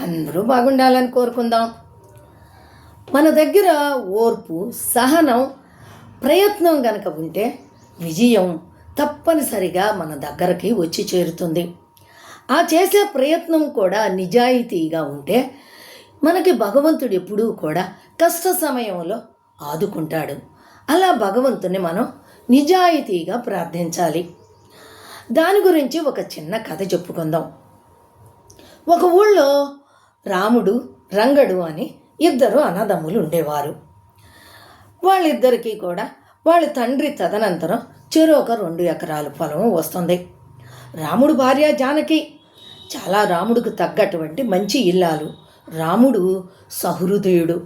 అందరూ బాగుండాలని కోరుకుందాం. మన దగ్గర ఓర్పు, సహనం, ప్రయత్నం గనక ఉంటే విజయం తప్పనిసరిగా మన దగ్గరికి వచ్చి చేరుతుంది. ఆ చేసే ప్రయత్నం కూడా నిజాయితీగా ఉంటే మనకి భగవంతుడు ఎప్పుడూ కూడా కష్ట సమయంలో ఆదుకుంటాడు. అలా భగవంతుని మనం నిజాయితీగా ప్రార్థించాలి. దాని గురించి ఒక చిన్న కథ చెప్పుకుందాం. ఒక ఊళ్ళో రాముడు, రంగడు అని ఇద్దరు అన్నదమ్ములు ఉండేవారు. వాళ్ళిద్దరికీ కూడా వాళ్ళ తండ్రి తదనంతరం చెరొక 2 ఎకరాల పొలం వస్తుంది. రాముడు భార్య జానకి చాలా రాముడికి తగ్గటువంటి మంచి ఇల్లాలు. రాముడు సహృదయుడు,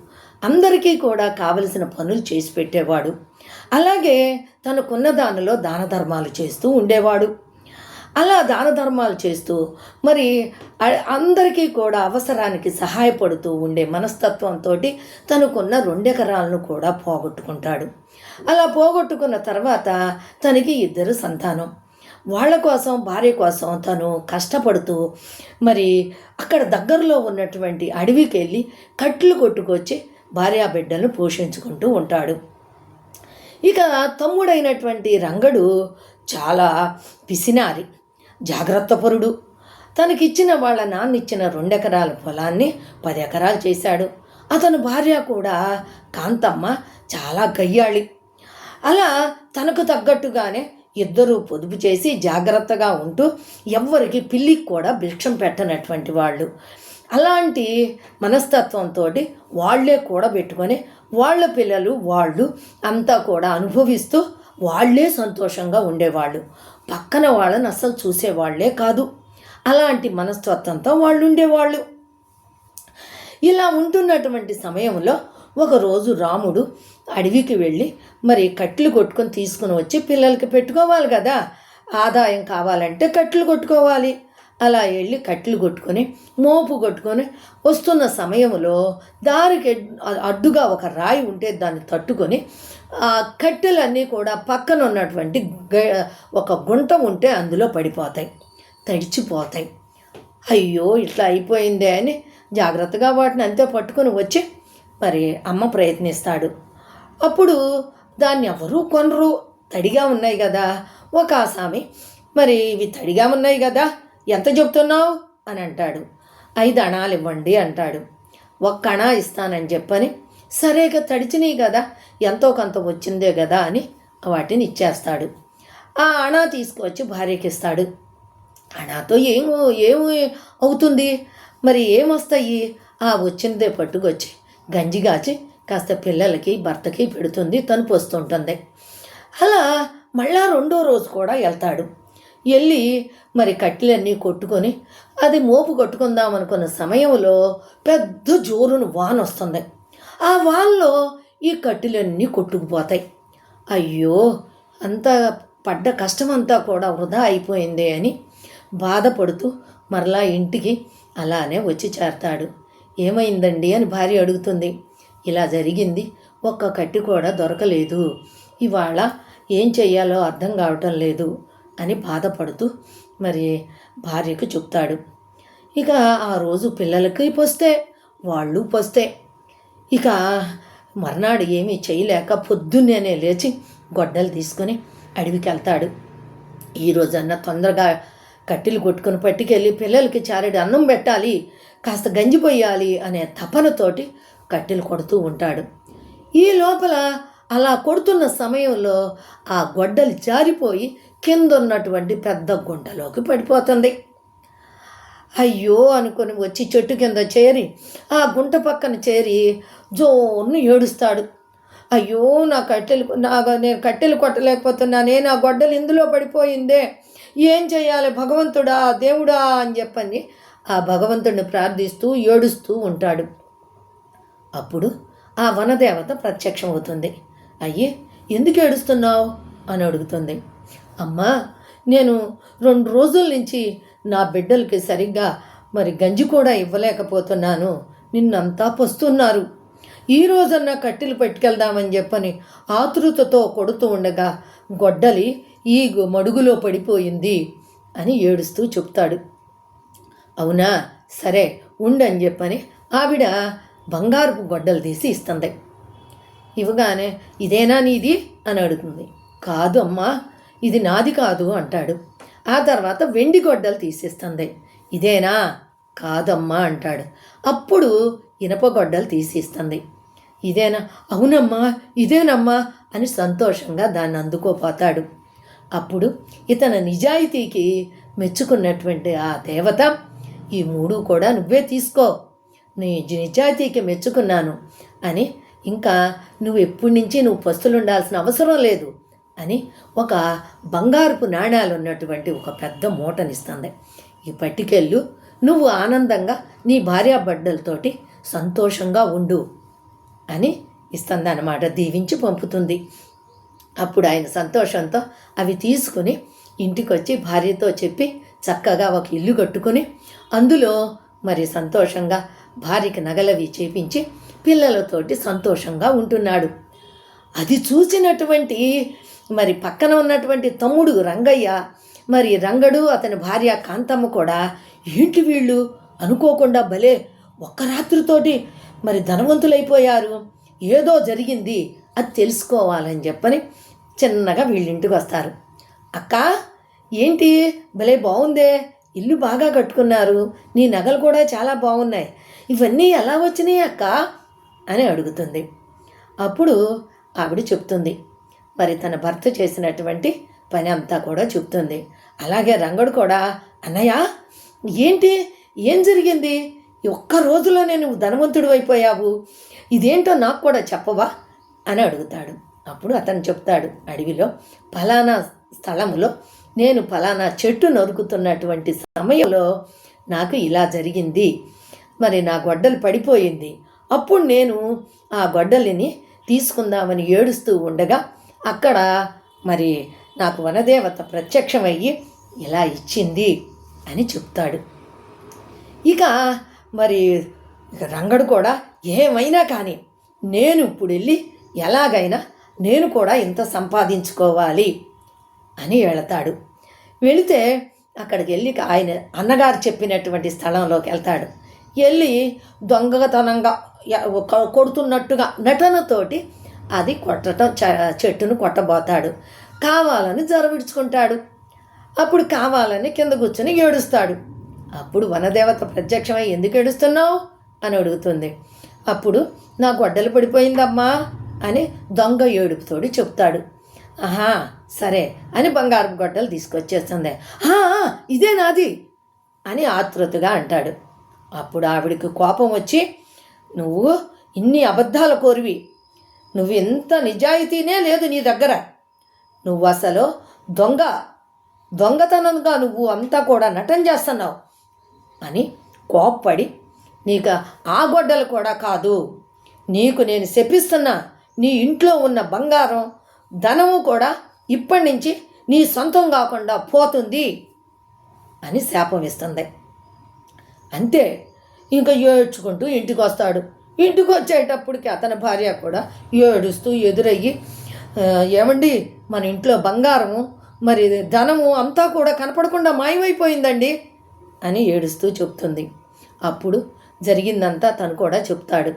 అందరికీ కూడా కావలసిన పనులు చేసి పెట్టేవాడు. అలాగే తనకున్న దానిలో దాన ధర్మాలు చేస్తూ ఉండేవాడు. అలా దాన ధర్మాలు చేస్తూ మరి అందరికీ కూడా అవసరానికి సహాయపడుతూ ఉండే మనస్తత్వంతో తనకున్న 2 ఎకరాలను కూడా పోగొట్టుకుంటాడు. అలా పోగొట్టుకున్న తర్వాత తనకి 2 సంతానం. వాళ్ళ కోసం, భార్య కోసం తను కష్టపడుతూ మరి అక్కడ దగ్గరలో ఉన్నటువంటి అడవికి వెళ్ళి కట్లు కొట్టుకొచ్చి భార్యాబిడ్డలను పోషించుకుంటూ ఉంటాడు. ఇక తమ్ముడైనటువంటి రంగడు చాలా పిసినారి, జాగ్రత్తపరుడు. తనకిచ్చిన వాళ్ళ నాన్న ఇచ్చిన 2 ఎకరాల పొలాన్ని 10 ఎకరాలు చేశాడు. అతని భార్య కూడా కాంతమ్మ చాలా గయ్యాళి. అలా తనకు తగ్గట్టుగానే ఇద్దరూ పొదుపు చేసి జాగ్రత్తగా ఉంటూ ఎవ్వరికి పిల్లికి కూడా భిక్షం పెట్టనటువంటి వాళ్ళు. అలాంటి మనస్తత్వంతో వాళ్లే కూడబెట్టుకొని వాళ్ళ పిల్లలు వాళ్ళు అంతా కూడా అనుభవిస్తూ వాళ్లే సంతోషంగా ఉండేవాళ్ళు. పక్కన వాళ్ళని అస్సలు చూసేవాళ్లే కాదు. అలాంటి మనస్తత్వంతో వాళ్ళు ఉండేవాళ్ళు. ఇలా ఉంటున్నటువంటి సమయంలో ఒకరోజు రాముడు అడవికి వెళ్ళి మరి కట్లు కొట్టుకొని తీసుకుని వచ్చి పిల్లలకి పెట్టుకోవాలి కదా, ఆదాయం కావాలంటే కట్లు కొట్టుకోవాలి. అలా వెళ్ళి కట్లు కొట్టుకొని మోపు కొట్టుకొని వస్తున్న సమయంలో దారికి అడ్డుగా ఒక రాయి ఉంటే దాన్ని తట్టుకొని ఆ కట్టెలన్నీ కూడా పక్కన ఉన్నటువంటి ఒక గుంట ఉంటే అందులో పడిపోతాయి, తడిచిపోతాయి. అయ్యో ఇట్లా అయిపోయిందే అని జాగ్రత్తగా వాటిని అంతే పట్టుకొని వచ్చి మరి అమ్మ ప్రయత్నిస్తాడు. అప్పుడు దాన్ని ఎవరూ కొనరు, తడిగా ఉన్నాయి కదా. ఒక ఆసామి మరి ఇవి తడిగా ఉన్నాయి కదా, ఎంత చెప్తున్నావు అని అంటాడు. 5 అణాలు ఇవ్వండి అంటాడు. 1 అణా ఇస్తానని చెప్పని, సరేగా తడిచినాయి కదా, ఎంతో కొంత వచ్చిందే కదా అని వాటిని ఇచ్చేస్తాడు. ఆ అణా తీసుకువచ్చి భార్యకి ఇస్తాడు. అణాతో ఏమి అవుతుంది, మరి ఏమొస్తాయి, ఆ వచ్చిందే పట్టుకొచ్చి గంజిగాచి కాస్త పిల్లలకి భర్తకి పెడుతుంది, తను పోస్తుంటుంది. అలా మళ్ళా 2వ రోజు కూడా వెళ్తాడు. వెళ్ళి మరి కట్టెలన్నీ కొట్టుకొని అది మోపు కొట్టుకుందాం అనుకున్న సమయంలో పెద్ద జోరును వాన వస్తుంది. ఆ వానలో ఈ కట్టెలన్నీ కొట్టుకుపోతాయి. అయ్యో అంత పడ్డ కష్టమంతా కూడా వృధా అయిపోయిందే అని బాధపడుతూ మరలా ఇంటికి అలానే వచ్చి చేరతాడు. ఏమైందండి అని భార్య అడుగుతుంది. ఇలా జరిగింది, ఒక్క కట్టి కూడా దొరకలేదు, ఇవాళ ఏం చెయ్యాలో అర్థం కావటం లేదు అని బాధపడుతూ మరి భార్యకు చెప్తాడు. ఇక ఆ రోజు పిల్లలకి పొస్తే, వాళ్ళు పొస్తే. ఇక మర్నాడు ఏమీ చేయలేక పొద్దున్నే లేచి గొడ్డలు తీసుకొని అడవికి వెళ్తాడు. ఈరోజన్నా తొందరగా కట్టెలు కొట్టుకుని పట్టుకెళ్ళి పిల్లలకి చారెడు అన్నం పెట్టాలి, కాస్త గంజి పొయ్యాలి అనే తపనతోటి కట్టెలు కొడుతూ ఉంటాడు. ఈ లోపల అలా కొడుతున్న సమయంలో ఆ గొడ్డలి జారిపోయి కింద ఉన్నటువంటి పెద్ద గుంటలోకి పడిపోతుంది. అయ్యో అనుకొని వచ్చి చెట్టు కింద చేరి ఆ గుంట పక్కన చేరి జోర్ను ఏడుస్తాడు. అయ్యో నేను కట్టెలు కొట్టలేకపోతున్నానే, నా గొడ్డలు ఇందులో పడిపోయిందే, ఏం చేయాలి భగవంతుడా, దేవుడా అని చెప్పని ఆ భగవంతుడిని ప్రార్థిస్తూ ఏడుస్తూ ఉంటాడు. అప్పుడు ఆ వనదేవత ప్రత్యక్షమవుతుంది. అయ్యే ఎందుకు ఏడుస్తున్నావు అని అడుగుతుంది. అమ్మా, నేను 2 రోజుల నుంచి నా బిడ్డలకి సరిగ్గా మరి గంజి కూడా ఇవ్వలేకపోతున్నాను, నిన్నంతా పొస్తున్నారు, ఈ రోజన్నా కట్టెలు పట్టుకెళ్దామని చెప్పని ఆతృతతో కొడుతూ ఉండగా గొడ్డలి ఈ మడుగులో పడిపోయింది అని ఏడుస్తూ చెప్తాడు. అవునా, సరే ఉండని చెప్పని ఆవిడ బంగారపు గొడ్డలు తీసి ఇస్తుంది. ఇవ్వగానే ఇదేనా నీది అని అడుగుతుంది. కాదు అమ్మా, ఇది నాది కాదు అంటాడు. ఆ తర్వాత వెండి గొడ్డలు తీసిస్తుంది. ఇదేనా? కాదమ్మా అంటాడు. అప్పుడు ఇనప గొడ్డలు తీసిస్తుంది. ఇదేనా? అవునమ్మా ఇదేనమ్మా అని సంతోషంగా దాన్ని అందుకోపోతాడు. అప్పుడు ఇతని నిజాయితీకి మెచ్చుకున్నటువంటి ఆ దేవత, ఈ మూడు కూడా నువ్వే తీసుకో, నీ నిజాయితీకి మెచ్చుకున్నాను అని, ఇంకా నువ్వు ఎప్పటి నుంచి నువ్వు పస్తులు ఉండాల్సిన అవసరం లేదు అని ఒక బంగారపు నాణ్యాలు ఉన్నటువంటి ఒక పెద్ద మూటనిస్తుంది. ఈ పట్టుకెళ్ళు, నువ్వు ఆనందంగా నీ భార్యాబిడ్డలతోటి సంతోషంగా ఉండు అని ఇస్తుంది అన్నమాట. దీవించి పంపుతుంది. అప్పుడు ఆయన సంతోషంతో అవి తీసుకుని ఇంటికి వచ్చి భార్యతో చెప్పి చక్కగా ఒక ఇల్లు కట్టుకుని అందులో మరి సంతోషంగా భార్యకి నగలవి చేపించి పిల్లలతోటి సంతోషంగా ఉంటున్నాడు. అది చూసినటువంటి మరి పక్కన ఉన్నటువంటి తమ్ముడు రంగయ్య, మరి రంగడు అతని భార్య కాంతమ్మ కూడా, ఏంటి వీళ్ళు అనుకోకుండా భలే ఒక్క రాత్రితోటి మరి ధనవంతులైపోయారు, ఏదో జరిగింది, అది తెలుసుకోవాలని చెప్పని చిన్నగా వీళ్ళింటికి వస్తారు. అక్క ఏంటి భలే బాగుందే, ఇల్లు బాగా కట్టుకున్నారు, నీ నగలు కూడా చాలా బాగున్నాయి, ఇవన్నీ ఎలా వచ్చినాయి అక్క అని అడుగుతుంది. అప్పుడు ఆవిడ చెప్తుంది, మరి తన భర్త చేసినటువంటి పని అంతా కూడా చెప్తుంది. అలాగే రంగడు కూడా, అన్నయ్య ఏంటి, ఏం జరిగింది, ఒక్క రోజులోనే నువ్వు ధనవంతుడు అయిపోయావు, ఇదేంటో నాకు కూడా చెప్పవా అని అడుగుతాడు. అప్పుడు అతను చెప్తాడు, అడవిలో ఫలానా స్థలంలో నేను ఫలానా చెట్టు నరుకుతున్నటువంటి సమయంలో నాకు ఇలా జరిగింది, మరి నా గొడ్డలు పడిపోయింది, అప్పుడు నేను ఆ గొడ్డలిని తీసుకుందామని ఏడుస్తూ ఉండగా అక్కడ మరి నాకు వనదేవత ప్రత్యక్షమయ్యి ఇలా ఇచ్చింది అని చెప్తాడు. ఇక మరి రంగడు కూడా ఏమైనా కానీ నేను ఇప్పుడు వెళ్ళి ఎలాగైనా నేను కూడా ఇంత సంపాదించుకోవాలి అని వెళతాడు. వెళితే అక్కడికి వెళ్ళి ఆయన అన్నగారు చెప్పినటువంటి స్థలంలోకి వెళ్తాడు. వెళ్ళి దొంగతనంగా కొడుతున్నట్టుగా నటనతోటి అది కొట్టడం, చెట్టును కొట్టబోతాడు. కావాలని జరవిడ్చుకుంటాడు. అప్పుడు కావాలని కింద కూర్చొని ఏడుస్తాడు. అప్పుడు వనదేవత ప్రత్యక్షమై ఎందుకు ఏడుస్తున్నావు అని అడుగుతుంది. అప్పుడు నా గొడ్డలు పడిపోయిందమ్మా అని దొంగ ఏడుపుతోడు చెప్తాడు. ఆహా సరే అని బంగారపు గొడ్డలు తీసుకొచ్చేస్తుంది. ఇదే నాది అని ఆతృతగా అంటాడు. అప్పుడు ఆవిడికి కోపం వచ్చి, నువ్వు ఇన్ని అబద్ధాల కోరివి, నువ్వు ఎంత నిజాయితీనే లేదు నీ దగ్గర, నువ్వు అసలు దొంగతనంగా నువ్వు అంతా కూడా నటన చేస్తున్నావు అని కోప్పడి, నీకు ఆ గొడ్డలు కూడా కాదు, నీకు నేను శపిస్తున్నా, నీ ఇంట్లో ఉన్న బంగారం ధనము కూడా ఇప్పటి నుంచి నీ సొంతం కాకుండా పోతుంది అని శాపం ఇస్తుంది. అంతే, ఇంకా ఏడ్చుకుంటూ ఇంటికి వస్తాడు. ఇంటికి వచ్చేటప్పటికి అతని భార్య కూడా ఏడుస్తూ ఎదురయ్యి, ఏమండి మన ఇంట్లో బంగారము మరి ధనము అంతా కూడా కనపడకుండా మాయమైపోయిందండి అని ఏడుస్తూ చెప్తుంది. అప్పుడు జరిగిందంతా తను కూడా చెప్తాడు.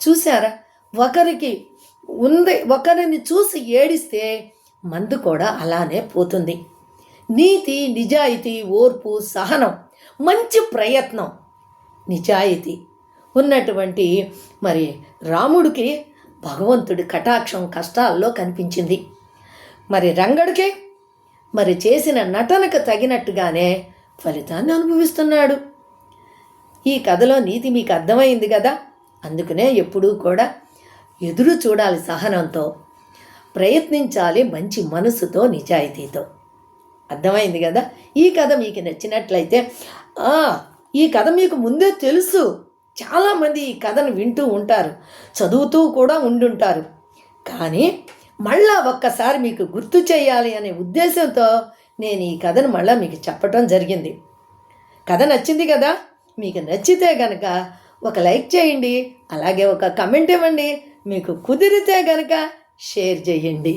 చూసారా, ఒకరిని చూసి ఏడిస్తే మందు కూడా అలానే పోతుంది. నీతి, నిజాయితీ, ఓర్పు, సహనం, మంచి ప్రయత్నం, నిజాయితీ ఉన్నటువంటి మరి రాముడికి భగవంతుడి కటాక్షం కష్టాల్లో కనిపించింది. మరి రంగడికి మరి చేసిన నటనకు తగినట్టుగానే ఫలితాన్ని అనుభవిస్తున్నాడు. ఈ కథలో నీతి మీకు అర్థమైంది కదా. అందుకనే ఎప్పుడూ కూడా ఎదురు చూడాలి, సహనంతో ప్రయత్నించాలి, మంచి మనసుతో, నిజాయితీతో. అర్థమైంది కదా. ఈ కథ మీకు నచ్చినట్లయితే, ఈ కథ మీకు ముందే తెలుసు, చాలామంది ఈ కథను వింటూ ఉంటారు, చదువుతూ కూడా ఉండుంటారు, కానీ మళ్ళా ఒక్కసారి మీకు గుర్తు చేయాలి అనే ఉద్దేశంతో నేను ఈ కథను మళ్ళీ మీకు చెప్పటం జరిగింది. కథ నచ్చింది కదా. మీకు నచ్చితే కనుక ఒక లైక్ చేయండి, అలాగే ఒక కమెంట్ ఇవ్వండి, మీకు కుదిరితే కనుక షేర్ చేయండి.